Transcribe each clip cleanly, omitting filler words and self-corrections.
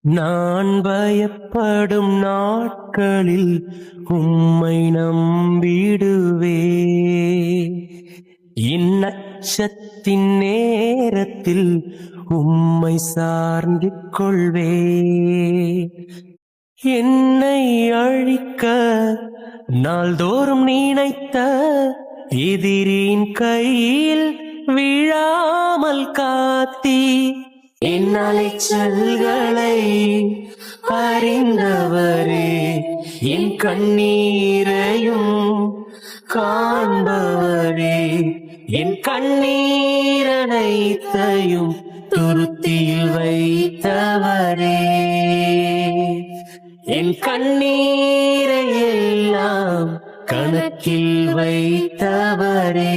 நான் பயப்படும் நாட்களில் உம்மை நம்பிடுவே. இந்நச்சத்தின் நேரத்தில் உம்மை சார்ந்து கொள்வே. என்னை அழிக்க நாள்தோறும் நினைத்த எதிரின் கையில் விழாமல் காத்தி, என் அலைச்சல்களை அறிந்தவரே, என் கண்ணீரையும் காண்பவரே, என் கண்ணீரனைத்தையும் துருத்தியில் வைத்தவரே, என் கண்ணீரை எல்லாம் கணக்கில் வைத்தவரே.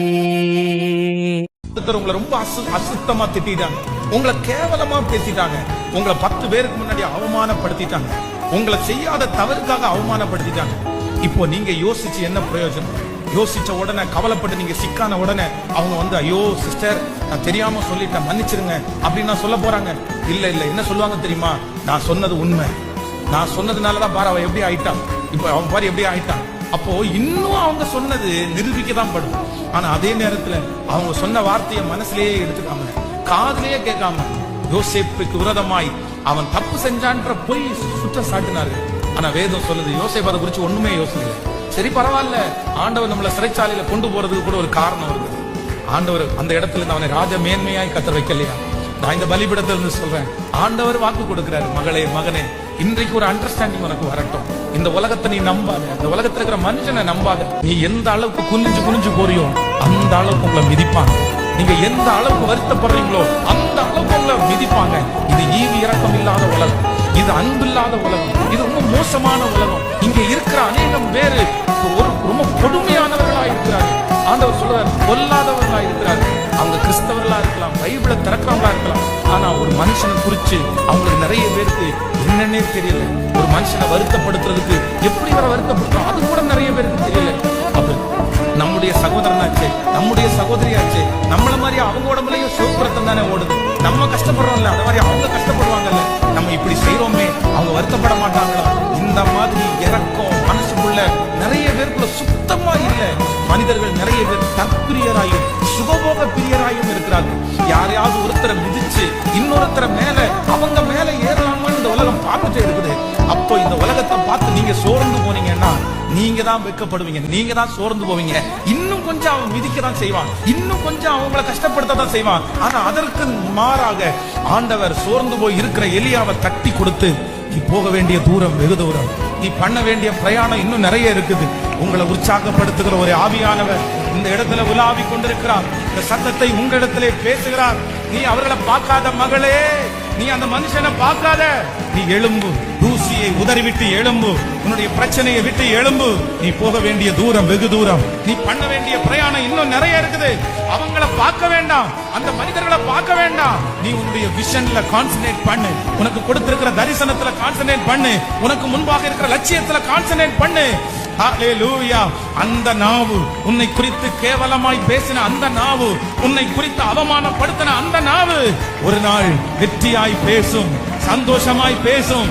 உங்களை ரொம்ப அசுத்தமா திட்டாங்க, உங்களை கேவலமா பேசிட்டாங்க, உங்களை 10 பேருக்கு முன்னாடி அவமானப்படுத்திட்டாங்க, உங்களை செய்யாத தவறுக்காக அவமானப்படுத்திட்டாங்க. இப்போ நீங்க யோசிச்சு என்ன பிரயோஜனம்? யோசிச்ச உடனே கவலைப்பட்டு நீங்க சிக்கான உடனே அவங்க வந்து ஐயோ சிஸ்டர் நான் தெரியாம சொல்லிட்டேன் மன்னிச்சிருங்க அப்படின்னு சொல்ல போறாங்க. இல்ல இல்ல, என்ன சொல்லுவாங்க தெரியுமா? நான் சொன்னது உண்மை, நான் சொன்னதுனாலதான் பாரு அவன் எப்படி ஆயிட்டான், இப்ப அவன் பாரு எப்படி ஆயிட்டான். அப்போ இன்னும் அவங்க சொன்னது நிரூபிக்க தான் படும். ஆனா அதே நேரத்துல அவங்க சொன்ன வார்த்தையை மனசுலயே எடுத்துக்காம காதுலயே கேட்காம யோசேப்புக்கு விரோதமாய் அவன் தப்பு செஞ்சான்ற போய் சுற்றம் சாட்டினாரு. ஆனா வேதம் சொல்லுது யோசேப்பு அதை குறிச்சு ஒண்ணுமே யோசிக்கல. சரி பரவாயில்ல, ஆண்டவர் நம்மள சிறைச்சாலையில கொண்டு போறதுக்கு கூட ஒரு காரணம் இருக்குது. ஆண்டவர் அந்த இடத்துல இருந்து அவனை ராஜ மேன்மையாய் கத்தர் வைக்கலையா? நான் இந்த பலிபிடத்துல இருந்து சொல்றேன், ஆண்டவர் வாக்கு கொடுக்கிறாரு, மகளே மகனே இன்றைக்கு ஒரு அண்டர்ஸ்டாண்டிங் உனக்கு வரட்டும். இந்த உலகத்தை நீ நம்பாத, இந்த உலகத்துல இருக்கிற மனுஷனை நம்பாத. நீ எந்த அளவுக்கு குனிஞ்சு குனிஞ்சு போறியோ அந்த அளவுக்கு உங்களை மிதிப்பாங்க. நீங்க எந்த அளவுக்கு வருத்தப்படுறீங்களோ அந்த அளவுக்கு உங்களை மிதிப்பாங்க. இது ஈவி இறக்கம் இல்லாத உலகம், இது அன்பு இல்லாத உலகம், இது ரொம்ப மோசமான உலகம். இங்க இருக்கிற அநேகம் பேரு ரொம்ப கொடுமையானவர்களா இருக்கிறார்கள். ஆண்டவர் சொல்றாரு கொல்லாதவர்களா இருக்கிறார்கள். அவங்க கிறிஸ்தவர்களா இருக்கலாம், பைபிளை திறக்கிறவங்களா இருக்கலாம். ஆனா ஒரு மனுஷனை குறிச்சு அவங்களுக்கு நிறைய பேருக்கு என்னன்னே தெரியல. ஒரு மனுஷனை வருத்தப்படுத்துறதுக்கு எப்படி வர வருத்தப்படுத்துறோம் அது கூட நிறைய பேருக்கு தெரியல. அப்ப நம்முடைய சகோதரனாச்சே, நம்முடைய சகோதரியாச்சே, நம்மள மாதிரி அவங்க உடம்புலயும் சிவப்புரத்தம் தானே ஓடுது. நம்ம கஷ்டப்படுறோம்ல, அது மாதிரி அவங்க கஷ்டப்படுவாங்கல்ல. நம்ம இப்படி செய்யறோமே, அவங்க வருத்தப்பட மாட்டாங்களா? இந்த மாதிரி இறக்கம் மனசுக்குள்ள நிறைய பேருக்குள்ள சுத்தமா இல்ல. மனிதர்கள் நிறைய பேர் தற்பிரியராயும் சுகபோக பிரியராயும் இருக்கிறார்கள். யாரையாவது ஒருத்தரை மிதிச்சு இன்னொருத்தரை மேல அவங்க மேல ஏறலாமான்னு இந்த உலகம் பார்த்துட்டே இருக்குது. அப்போ இந்த உலகத்தை பார்த்து நீங்க சோர்ந்து போனீங்கன்னா நீங்க தான் வெட்கப்படுவீங்க, நீங்க தான் சோர்ந்து போவீங்க. இன்னும் கொஞ்சம் அவன் மிதிக்க தான் செய்வான், இன்னும் கொஞ்சம் அவங்களை கஷ்டப்படுத்த தான் செய்வான். ஆனா அதற்கு மாறாக ஆண்டவர் சோர்ந்து போய் இருக்கிற எலியாவை தட்டி கொடுத்து, நீ போக வேண்டிய தூரம் வெகு தூரம், நீ பண்ண வேண்டிய பிரயாணம் இன்னும் நிறைய இருக்குது. உங்களை உற்சாகப்படுத்துகிற ஒரு ஆவியானவர் இந்த இடத்துல உலாவி கொண்டிருக்கிறார். இந்த சத்தத்தை உங்களிடத்திலே பேசுகிறார். நீ அவர்களை பார்க்காத மகளே, நீ அந்த மனுஷனை பார்க்காத, நீ எழும்பு, தூசியை உதறிவிட்டு எழும்பு, உன்னுடைய பிரச்சனையை விட்டு எழும்பு. நீ போக வேண்டிய தூரம் வெகு தூரம், நீ பண்ண வேண்டிய பிரயாணம் இன்னும் நிறைய இருக்குது. அவங்களை பார்க்க வேண்டாம், அந்த மனிதர்களை பார்க்க வேண்டாம். நீ உன்னுடைய விஷன்ல கான்சன்ட்ரேட் பண்ணு, உனக்கு கொடுத்திருக்கிற தரிசனத்துல கான்சன்ட்ரேட் பண்ணு, உனக்கு முன்பாக இருக்கிற லட்சியத்துல கான்சன்ட்ரேட் பண்ணு. ஹல்லேலூயா. அந்த நாவு உன்னை குறித்து கேவலமாய் பேசின அந்த நாவு, உன்னை குறித்து அவமானப்படுத்தின அந்த நாவு ஒரு நாள் வெற்றியாய் பேசும், சந்தோஷமாய் பேசும்.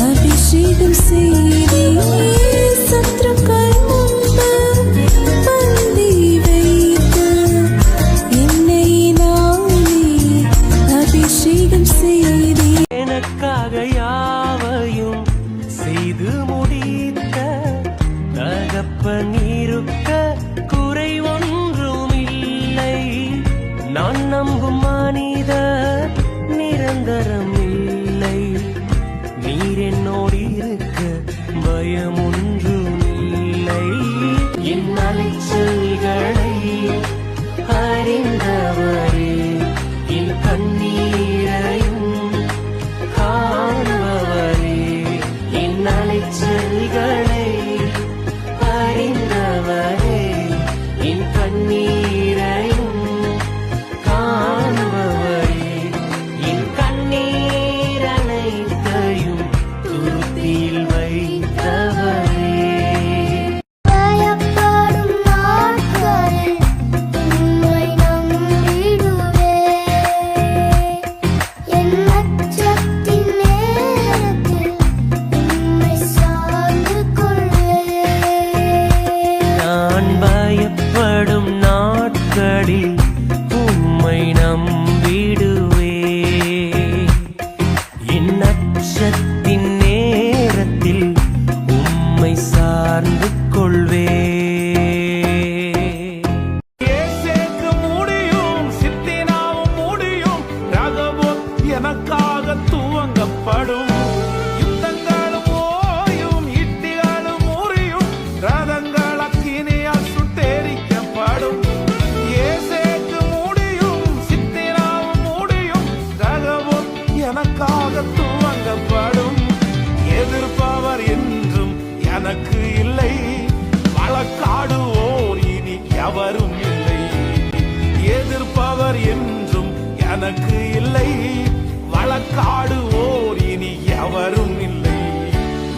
I've எனக்காக துவங்கப்படும். எதிர்ப்பவர் என்றும் எனக்கு இல்லை, வழக்காடுவோர் இனி எவரும் இல்லை. எதிர்ப்பவர் என்றும் எனக்கு இல்லை, வழக்காடுவோர் இனி எவரும் இல்லை.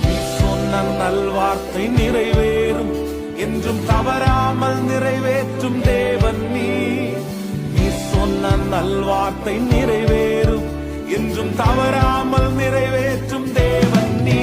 நீ சொன்ன நல்வார்த்தை நிறைவேறும், என்றும் தவறாமல் நிறைவேற்றும் தேவன் நீ. நீ சொன்ன நல்வார்த்தை நிறைவேறும், என்றும் தவறாமல் நிறைவேற்றும் தேவன் நீ.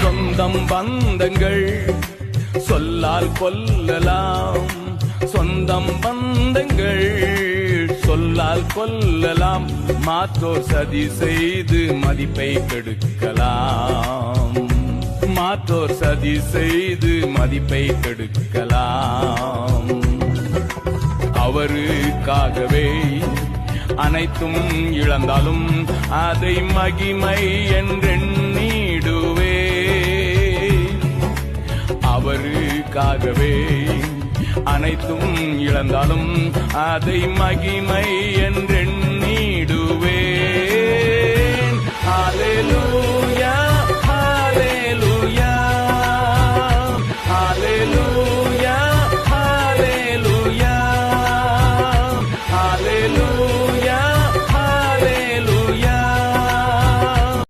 சொந்தம் பந்தங்கள் சொல்லால் கொல்லலாம், சொந்தம் பந்தங்கள் சொல்லால் கொல்லலாம். மாற்றோர் சதி செய்து மதிப்பை கெடுக்கலாம், மாற்றோர் சதி செய்து மதிப்பை கெடுக்கலாம். அவருக்காகவே அனைத்தும் இழந்தாலும் அதை மகிமை என்றெண்ணிடுவே. அவருக்காகவே அனைத்தும் இழந்தாலும் அதை மகிமை என்றெண்ண